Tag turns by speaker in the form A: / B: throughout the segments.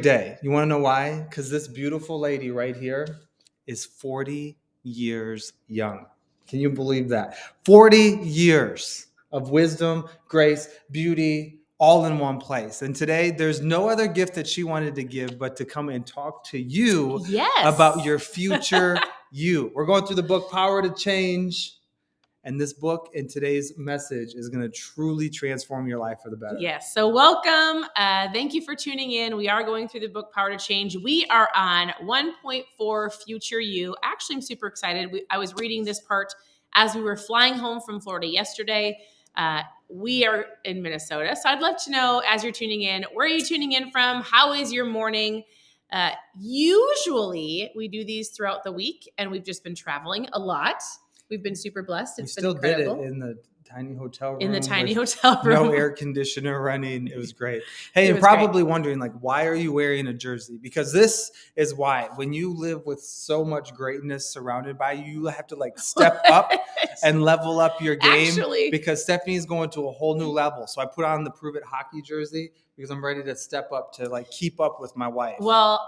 A: Day. You want to know why? Because this beautiful lady right here is 40 years young. Can you believe that? 40 years of wisdom, grace, beauty, all in one place. And today, there's no other gift that she wanted to give but to come and talk to you about your future you. We're going through the book, Power to Change. And this book and today's message is going to truly transform your life for the better.
B: Yes. So welcome. Thank you for tuning in. We are going through the book, Power to Change. We are on 1.4 Future You. Actually, I'm super excited. I was reading this part as we were flying home from Florida yesterday. We are in Minnesota. So I'd love to know, as you're tuning in, where are you tuning in from? How is your morning? Usually we do these throughout the week, and we've just been traveling a lot. We've been super blessed.
A: It's been incredible. Did it in the tiny hotel room.
B: In the tiny hotel room.
A: No air conditioner running. It was great. Hey, you're probably wondering, why are you wearing a jersey? Because this is why. When you live with so much greatness surrounded by you, you have to step up and level up your game.
B: Actually,
A: because Stephanie's going to a whole new level. So I put on the Prove It hockey jersey because I'm ready to step up to keep up with my wife.
B: Well,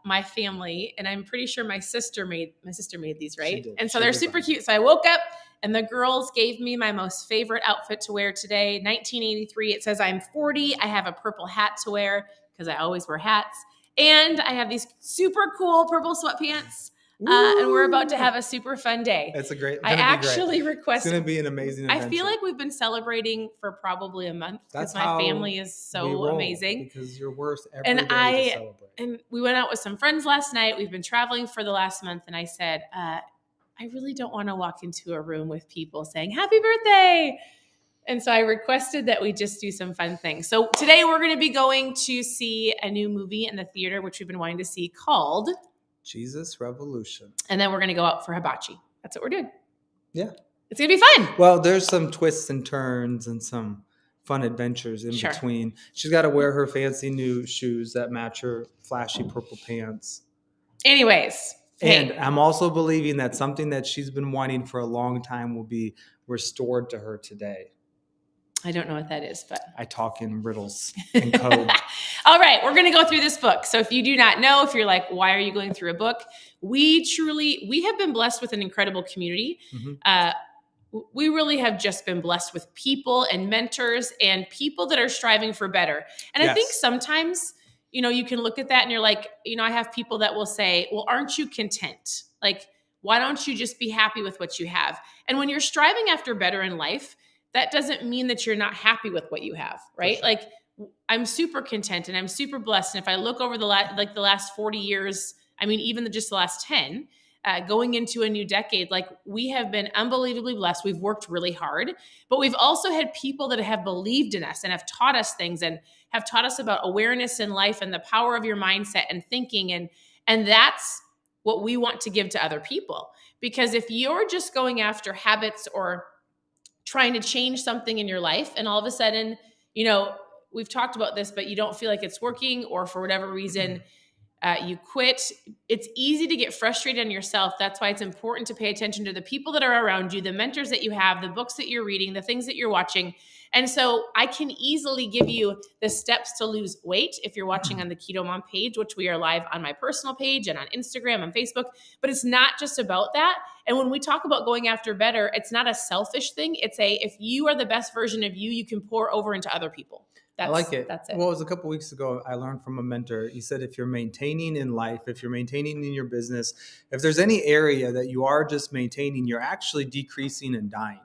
B: my family, and I'm pretty sure my sister made these, right? And so they're super cute. So I woke up and the girls gave me my most favorite outfit to wear today. 1983. It says I'm 40. I have a purple hat to wear because I always wear hats. And I have these super cool purple sweatpants. And we're about to have a super fun day.
A: It's requested.
B: It's
A: going to be an amazing adventure.
B: I feel like we've been celebrating for probably a month because my family is so amazing.
A: Because you're worth every day to celebrate.
B: And we went out with some friends last night. We've been traveling for the last month. And I said, I really don't want to walk into a room with people saying, happy birthday. And so I requested that we just do some fun things. So today we're going to be going to see a new movie in the theater, which we've been wanting to see, called
A: Jesus Revolution.
B: And then we're going to go out for hibachi. That's what we're doing.
A: Yeah.
B: It's going to be fun.
A: Well, there's some twists and turns and some fun adventures in between. She's got to wear her fancy new shoes that match her flashy purple pants.
B: Anyways.
A: And I'm also believing that something that she's been wanting for a long time will be restored to her today.
B: I don't know what that is, but
A: I talk in riddles and code.
B: All right, we're going to go through this book. So if you do not know, if you're like, why are you going through a book? We have been blessed with an incredible community. Mm-hmm. We really have just been blessed with people and mentors and people that are striving for better. And I think sometimes, you can look at that and you're like, I have people that will say, well, aren't you content? Why don't you just be happy with what you have? And when you're striving after better in life, that doesn't mean that you're not happy with what you have, right? Sure. I'm super content and I'm super blessed. And if I look over the last 40 years, even just the last 10, going into a new decade, we have been unbelievably blessed. We've worked really hard, but we've also had people that have believed in us and have taught us things and have taught us about awareness in life and the power of your mindset and thinking. And that's what we want to give to other people. Because if you're just going after habits or trying to change something in your life, and all of a sudden, we've talked about this, but you don't feel like it's working, or for whatever reason, you quit. It's easy to get frustrated on yourself. That's why it's important to pay attention to the people that are around you, the mentors that you have, the books that you're reading, the things that you're watching. And so I can easily give you the steps to lose weight if you're watching on the KetoMom page, which we are live on my personal page and on Instagram and Facebook. But it's not just about that. And when we talk about going after better, it's not a selfish thing. It's if you are the best version of you, you can pour over into other people.
A: I like it.
B: That's it.
A: Well, it was a couple of weeks ago, I learned from a mentor. He said, if you're maintaining in life, if you're maintaining in your business, if there's any area that you are just maintaining, you're actually decreasing and dying.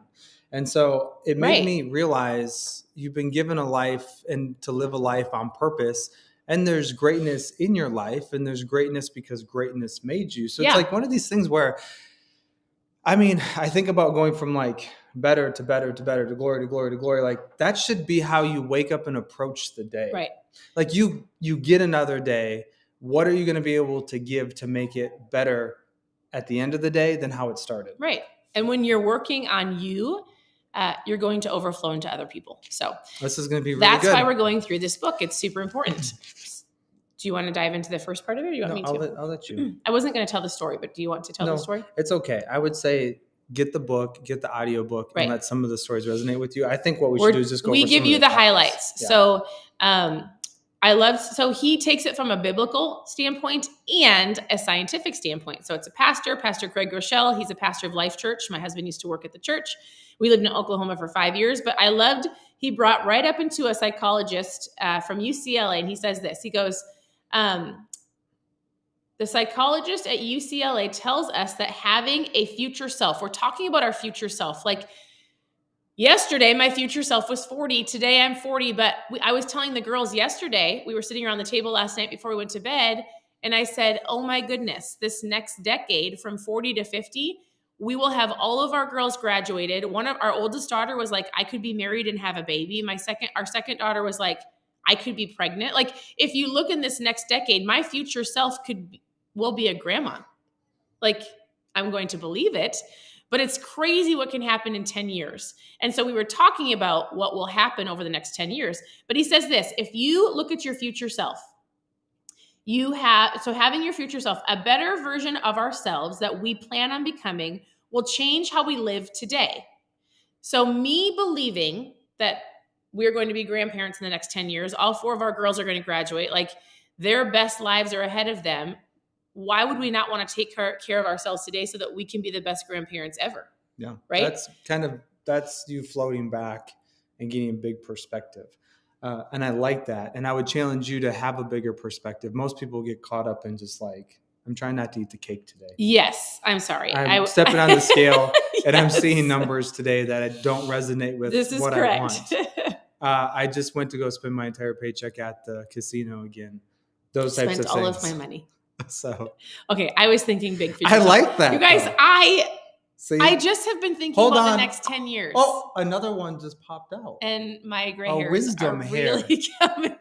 A: And so it made me realize you've been given a life and to live a life on purpose. And there's greatness in your life, and there's greatness because greatness made you. So it's one of these things where, I think about going from better to better to better to glory to glory to glory. That should be how you wake up and approach the day.
B: Right.
A: You get another day. What are you going to be able to give to make it better at the end of the day than how it started?
B: Right. And when you're working on you, you're going to overflow into other people. So
A: this is going to be really
B: that's
A: good.
B: Why we're going through this book. It's super important. Do you want to dive into the first part of it, or do you want me to?
A: I'll let you.
B: I wasn't going to tell the story, but do you want to tell the story?
A: It's okay. I would say get the book, get the audiobook, and let some of the stories resonate with you. I think what we should do is just go over
B: We give you the highlights. Yeah. So So he takes it from a biblical standpoint and a scientific standpoint. So it's a pastor, Pastor Craig Groeschel. He's a pastor of Life Church. My husband used to work at the church. We lived in Oklahoma for 5 years, but he brought right up into a psychologist from UCLA, and he says this. He goes, the psychologist at UCLA tells us that having a future self, we're talking about our future self, like yesterday, my future self was 40. Today, I'm 40. But I was telling the girls yesterday, we were sitting around the table last night before we went to bed, and I said, oh my goodness, this next decade from 40 to 50, we will have all of our girls graduated. One of our oldest daughter was like, I could be married and have a baby. Our second daughter was like, I could be pregnant. Like, if you look in this next decade, my future self will be a grandma. Like, I'm going to believe it. But it's crazy what can happen in 10 years. And so we were talking about what will happen over the next 10 years. But he says this, if you look at your future self, having your future self, a better version of ourselves that we plan on becoming will change how we live today. So me believing that we're going to be grandparents in the next 10 years, all 4 of our girls are going to graduate, like their best lives are ahead of them. Why would we not want to take care of ourselves today so that we can be the best grandparents ever?
A: Yeah.
B: Right.
A: That's you floating back and getting a big perspective. And I like that. And I would challenge you to have a bigger perspective. Most people get caught up in just like, I'm trying not to eat the cake today.
B: Yes. I'm sorry.
A: I'm stepping on the scale
B: yes.
A: and I'm seeing numbers today that I don't resonate with what
B: correct.
A: I want. I just went to go spend my entire paycheck at the casino again. Those types of things.
B: Spent all of my money.
A: So
B: okay, I was thinking big future.
A: I like that.
B: You guys,
A: though.
B: I just have been thinking about the next 10 years.
A: Oh, another one just popped out.
B: And my gray hairs
A: wisdom
B: are
A: hair.
B: Really coming.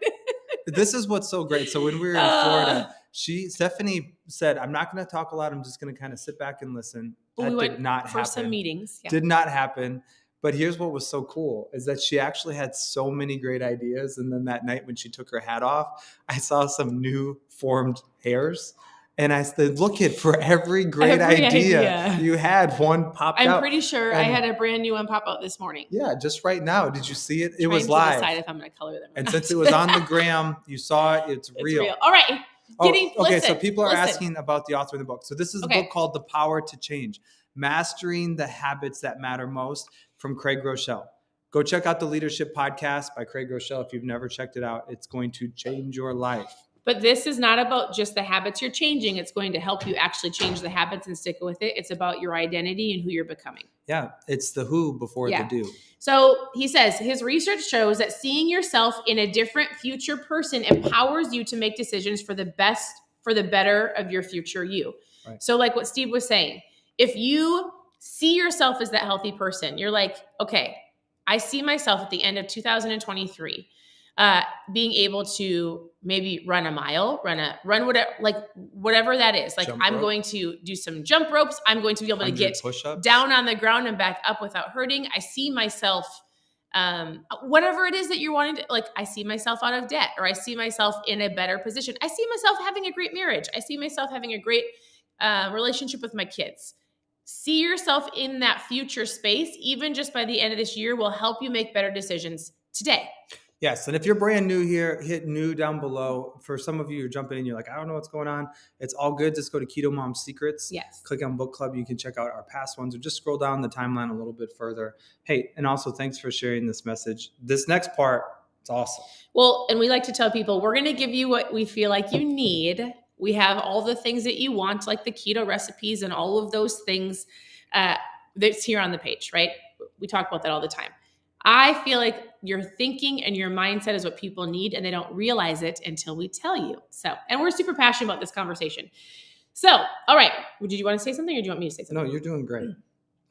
A: This is what's so great. So when we were in Florida, Stephanie said, I'm not going to talk a lot. I'm just going to kind of sit back and listen. That did not happen.
B: For some meetings. Yeah.
A: Did not happen. But here's what was so cool is that she actually had so many great ideas. And then that night when she took her hat off, I saw some new formed hairs. And I said, look at for every great idea you had, one popped out.
B: I'm pretty sure I had a brand new one pop out this morning.
A: Yeah, just right now. Did you see it? It was live.
B: Decide if I'm going to color them.
A: And since it was on the gram, you saw it. It's real.
B: All right.
A: So people are asking about the author of the book. So this is a book called The Power to Change, Mastering the Habits That Matter Most from Craig Groeschel. Go check out the Leadership Podcast by Craig Groeschel. If you've never checked it out, it's going to change your life.
B: But this is not about just the habits you're changing. It's going to help you actually change the habits and stick with it. It's about your identity and who you're becoming.
A: Yeah, it's the who before the do.
B: So he says his research shows that seeing yourself in a different future person empowers you to make decisions for the better of your future you. Right. So like what Steve was saying, if you see yourself as that healthy person, you're like, okay, I see myself at the end of 2023 being able to maybe run a mile, run whatever that is. Like I'm going to do some jump ropes. I'm going to be able to get push-ups, down on the ground and back up without hurting. I see myself, whatever it is that you're wanting to, like, I see myself out of debt, or I see myself in a better position. I see myself having a great marriage. I see myself having a great relationship with my kids. See yourself in that future space, even just by the end of this year, will help you make better decisions today.
A: Yes. And if you're brand new here, hit new down below. For some of you, you're jumping in, you're like, I don't know what's going on. It's all good. Just go to KetoMom Secrets.
B: Yes.
A: Click on book club. You can check out our past ones, or just scroll down the timeline a little bit further. Hey, and also thanks for sharing this message. This next part, it's awesome.
B: Well, and we like to tell people, we're going to give you what we feel like you need. We have all the things that you want, like the keto recipes and all of those things that's here on the page, right? We talk about that all the time. I feel like your thinking and your mindset is what people need, and they don't realize it until we tell you. So, and we're super passionate about this conversation. So, all right. Did you want to say something, or do you want me to say something?
A: No, you're doing great.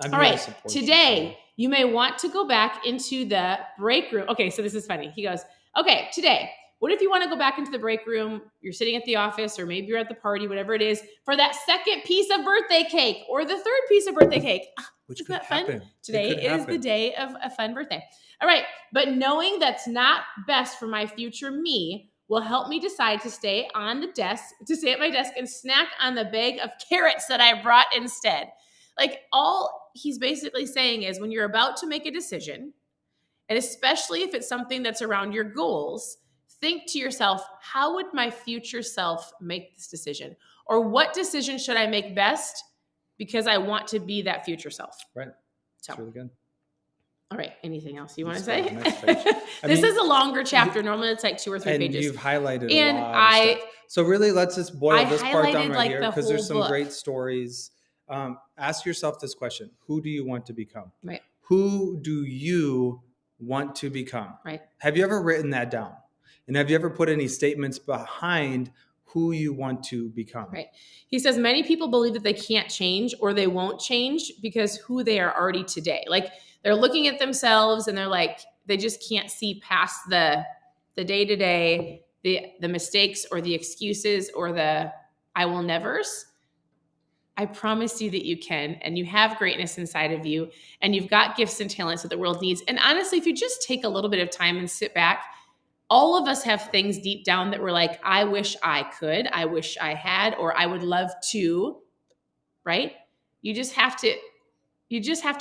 B: All right. Today, you may want to go back into the break room. Okay, so this is funny. He goes, okay, today, what if you want to go back into the break room? You're sitting at the office, or maybe you're at the party, whatever it is, for that second piece of birthday cake or the third piece of birthday cake.
A: Which
B: Isn't that
A: happen.
B: Fun? Today is the day of a fun birthday. All right. But knowing that's not best for my future me will help me decide to stay at my desk and snack on the bag of carrots that I brought instead. Like, all he's basically saying is, when you're about to make a decision, and especially if it's something that's around your goals, think to yourself, how would my future self make this decision? Or what decision should I make best because I want to be that future self?
A: Right.
B: So,
A: that's really good.
B: All right. Anything else you want to
A: Let's
B: say?
A: go to the next page.
B: This is a longer chapter. Normally it's like 2 or 3
A: and
B: pages.
A: you've highlighted
B: And
A: a lot of stuff. So really, let's just boil this part down
B: highlighted,
A: right
B: like,
A: here
B: the
A: because there's
B: whole
A: some
B: book.
A: great stories. Ask yourself this question: who do you want to become?
B: Right.
A: Who do you want to become?
B: Right.
A: Have you ever written that down? And have you ever put any statements behind who you want to become?
B: Right. He says many people believe that they can't change or they won't change because who they are already today. Like, they're looking at themselves and they're like, they just can't see past the day-to-day, the mistakes or the excuses or the I will nevers. I promise you that you can, and you have greatness inside of you, and you've got gifts and talents that the world needs. And honestly, if you just take a little bit of time and sit back, all of us have things deep down that we're like, I wish I could, I wish I had, or I would love to, right? You just have to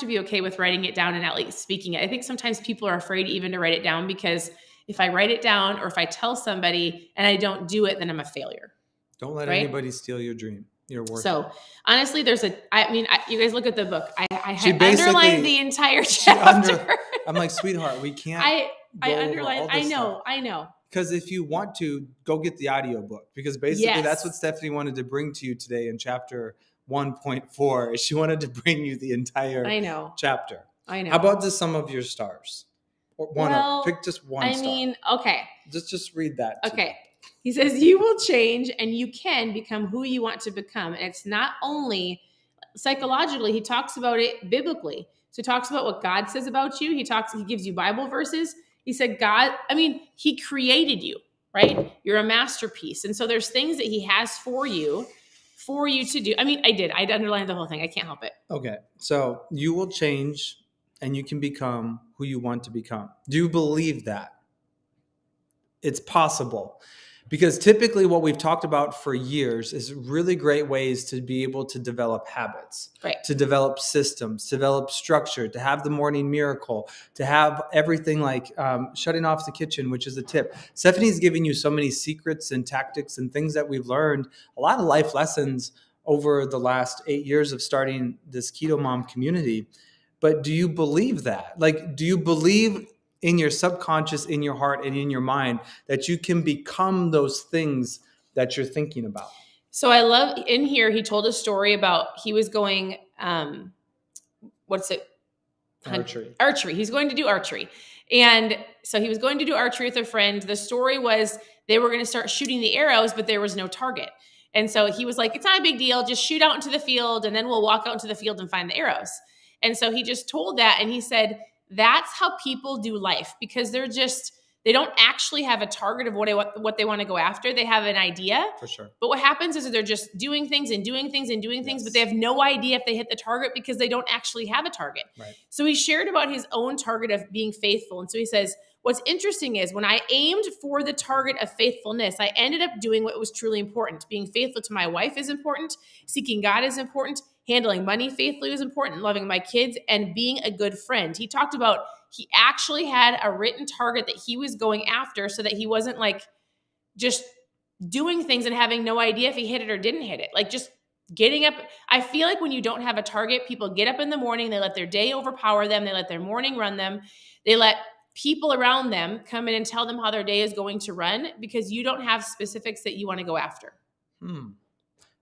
B: be okay with writing it down and at least speaking it. I think sometimes people are afraid even to write it down because if I write it down or if I tell somebody and I don't do it, then I'm a failure.
A: Don't let
B: right?
A: anybody steal your dream. You're worth it.
B: So honestly, you guys look at the book. I underlined the entire chapter.
A: I'm like, sweetheart, we can't.
B: I underlined. I know.
A: Because if you want to, go get the audiobook. Because basically that's what Stephanie wanted to bring to you today in chapter 1.4. She wanted to bring you the entire chapter.
B: I know.
A: How about just some of your stars? Pick just one star.
B: Okay.
A: Just read that.
B: Okay. He says, you will change and you can become who you want to become. And it's not only psychologically, he talks about it biblically. So he talks about what God says about you. He gives you Bible verses. He said, he created you, right? You're a masterpiece. And so there's things that he has for you to do. I underlined the whole thing. I can't help it.
A: Okay. So you will change and you can become who you want to become. Do you believe that? It's possible. Because typically what we've talked about for years is really great ways to be able to develop habits,
B: right?
A: To develop systems, to develop structure, to have the morning miracle, to have everything like shutting off the kitchen, which is a tip. Stephanie's giving you so many secrets and tactics and things that we've learned, a lot of life lessons over the last 8 years of starting this KetoMom community. But do you believe that? Like, do you believe in your subconscious, in your heart, and in your mind that you can become those things that you're thinking about?
B: So I love in here, he told a story about he was going, Archery. He's going to do archery. And so he was going to do archery with a friend. The story was they were going to start shooting the arrows, but there was no target. And so he was like, it's not a big deal. Just shoot out into the field and then we'll walk out into the field and find the arrows. And so he just told that. And he said, that's how people do life because they don't actually have a target of what they want to go after. They have an idea.
A: For sure.
B: But what happens is that they're just doing things, but they have no idea if they hit the target because they don't actually have a target.
A: Right.
B: So he shared about his own target of being faithful. And so he says, what's interesting is when I aimed for the target of faithfulness, I ended up doing what was truly important. Being faithful to my wife is important. Seeking God is important. Handling money faithfully was important. Loving my kids and being a good friend. He talked about he actually had a written target that he was going after so that he wasn't like just doing things and having no idea if he hit it or didn't hit it. Like just getting up. I feel like when you don't have a target, people get up in the morning, they let their day overpower them. They let their morning run them. They let people around them come in and tell them how their day is going to run because you don't have specifics that you want to go after.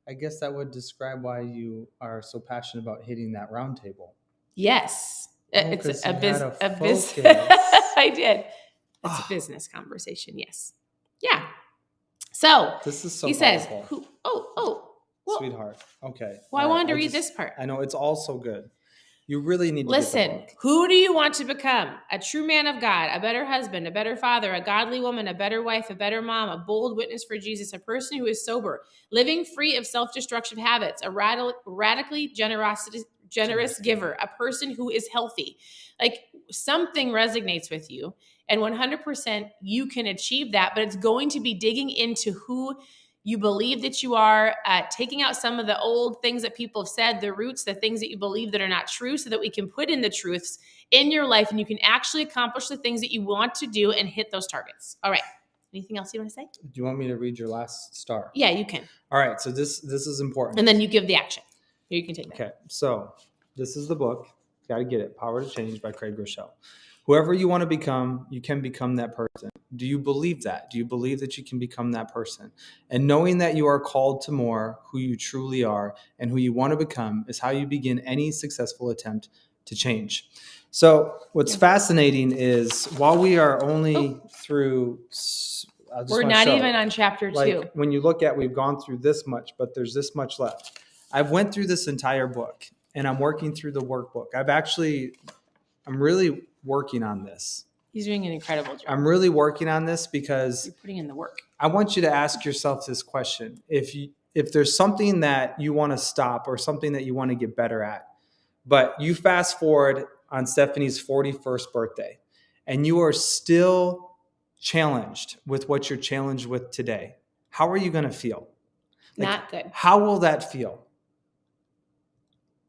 A: I guess that would describe why you are so passionate about hitting that round table.
B: Yes. It's a business. I did. It's a business conversation. Yes. Yeah. So
A: this is so
B: he
A: powerful.
B: Says,
A: sweetheart. Okay.
B: Well, I wanted to read this part.
A: I know it's all so good. You really need to
B: listen. Who do you want to become? A true man of God, a better husband, a better father, a godly woman, a better wife, a better mom, a bold witness for Jesus, a person who is sober, living free of self-destructive habits, a radically generous giver, a person who is healthy. Like something resonates with you, and 100% you can achieve that. But it's going to be digging into who you believe that you are, taking out some of the old things that people have said, the roots, the things that you believe that are not true, so that we can put in the truths in your life and you can actually accomplish the things that you want to do and hit those targets. All right. Anything else you want to say?
A: Do you want me to read your last star?
B: Yeah, you can.
A: All right. So this is important.
B: And then you give the action. Here, you can take that.
A: Okay. So this is the book. Got to get it. Power to Change by Craig Groeschel. Whoever you want to become, you can become that person. Do you believe that? Do you believe that you can become that person? And knowing that you are called to more, who you truly are, and who you want to become is how you begin any successful attempt to change. So what's fascinating is while we are only through...
B: We're not even on chapter 2.
A: Like when you look at, we've gone through this much, but there's this much left. I've went through this entire book and I'm working through the workbook. I'm really working on this.
B: He's doing an incredible job.
A: I'm really working on this because
B: you're putting in the work.
A: I want you to ask yourself this question. If there's something that you want to stop or something that you want to get better at, but you fast forward on Stephanie's 41st birthday and you are still challenged with what you're challenged with today, how are you going to feel?
B: Not good.
A: How will that feel?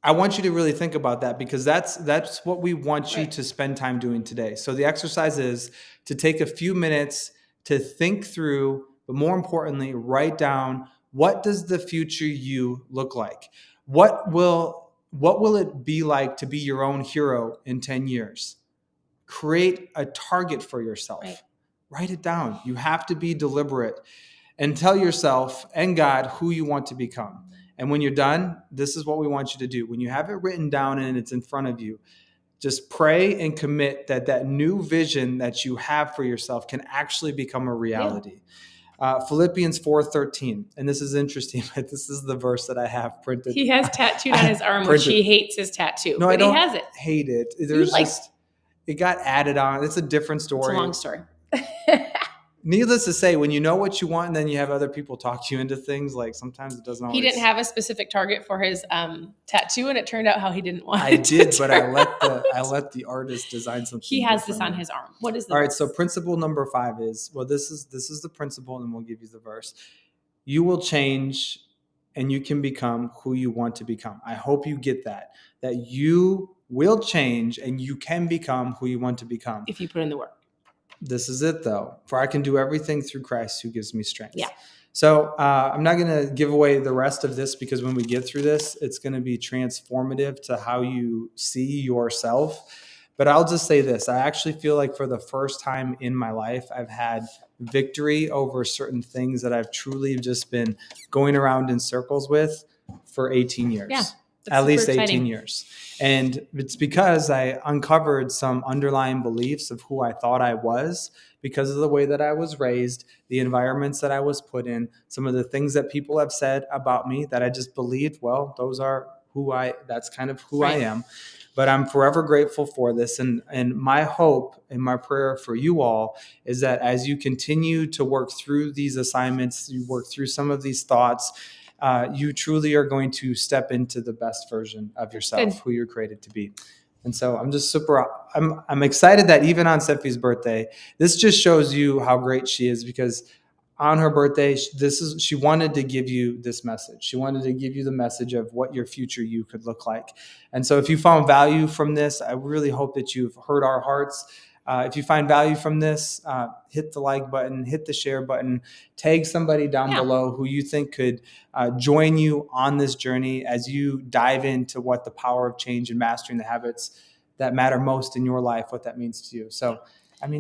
A: I want you to really think about that because that's what we want you to spend time doing today. So the exercise is to take a few minutes to think through, but more importantly, write down, what does the future you look like? What will it be like to be your own hero in 10 years? Create a target for yourself.
B: Right.
A: Write it down. You have to be deliberate and tell yourself and God who you want to become. And when you're done, this is what we want you to do. When you have it written down and it's in front of you, just pray and commit that new vision that you have for yourself can actually become a reality. Yeah. Philippians 4:13. And this is interesting, but this is the verse that I have printed.
B: He has tattooed on his arm, which he hates his tattoo.
A: No,
B: but
A: I don't
B: he has it.
A: Hate it. It got added on. It's a different story.
B: It's a long story.
A: Needless to say, when you know what you want and then you have other people talk you into things, like sometimes it doesn't always...
B: He didn't have a specific target for his tattoo, and it turned out how he didn't want it.
A: I did, but I let the artist design something.
B: He has this on his arm. What is this?
A: All right, so principle number 5 is, this is the principle, and we'll give you the verse. You will change and you can become who you want to become. I hope you get that you will change and you can become who you want to become.
B: If you put in the work.
A: This is it, though. For I can do everything through Christ who gives me strength.
B: Yeah.
A: So I'm not going to give away the rest of this because when we get through this, it's going to be transformative to how you see yourself. But I'll just say this. I actually feel like for the first time in my life, I've had victory over certain things that I've truly just been going around in circles with for 18 years.
B: Yeah.
A: At least 18 years. And it's because I uncovered some underlying beliefs of who I thought I was because of the way that I was raised, the environments that I was put in, some of the things that people have said about me that I just believed, well, that's kind of who I am. But I'm forever grateful for this. And my hope and my prayer for you all is that as you continue to work through these assignments, you work through some of these thoughts, you truly are going to step into the best version of yourself, who you're created to be. And so I'm just I'm excited that even on Steffi's birthday, this just shows you how great she is because on her birthday, she wanted to give you this message. She wanted to give you the message of what your future you could look like. And so if you found value from this, I really hope that you've heard our hearts. If you find value from this, hit the like button, hit the share button, tag somebody down below who you think could join you on this journey as you dive into what the power of change and mastering the habits that matter most in your life, what that means to you. So,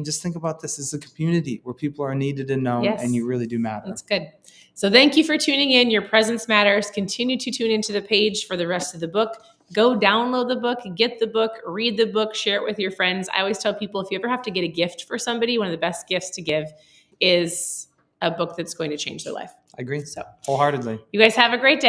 A: just think about this as a community where people are needed and known and you really do matter.
B: That's good. So thank you for tuning in. Your presence matters. Continue to tune into the page for the rest of the book. Go download the book, get the book, read the book, share it with your friends. I always tell people if you ever have to get a gift for somebody, one of the best gifts to give is a book that's going to change their life.
A: I agree. Wholeheartedly.
B: You guys have a great day.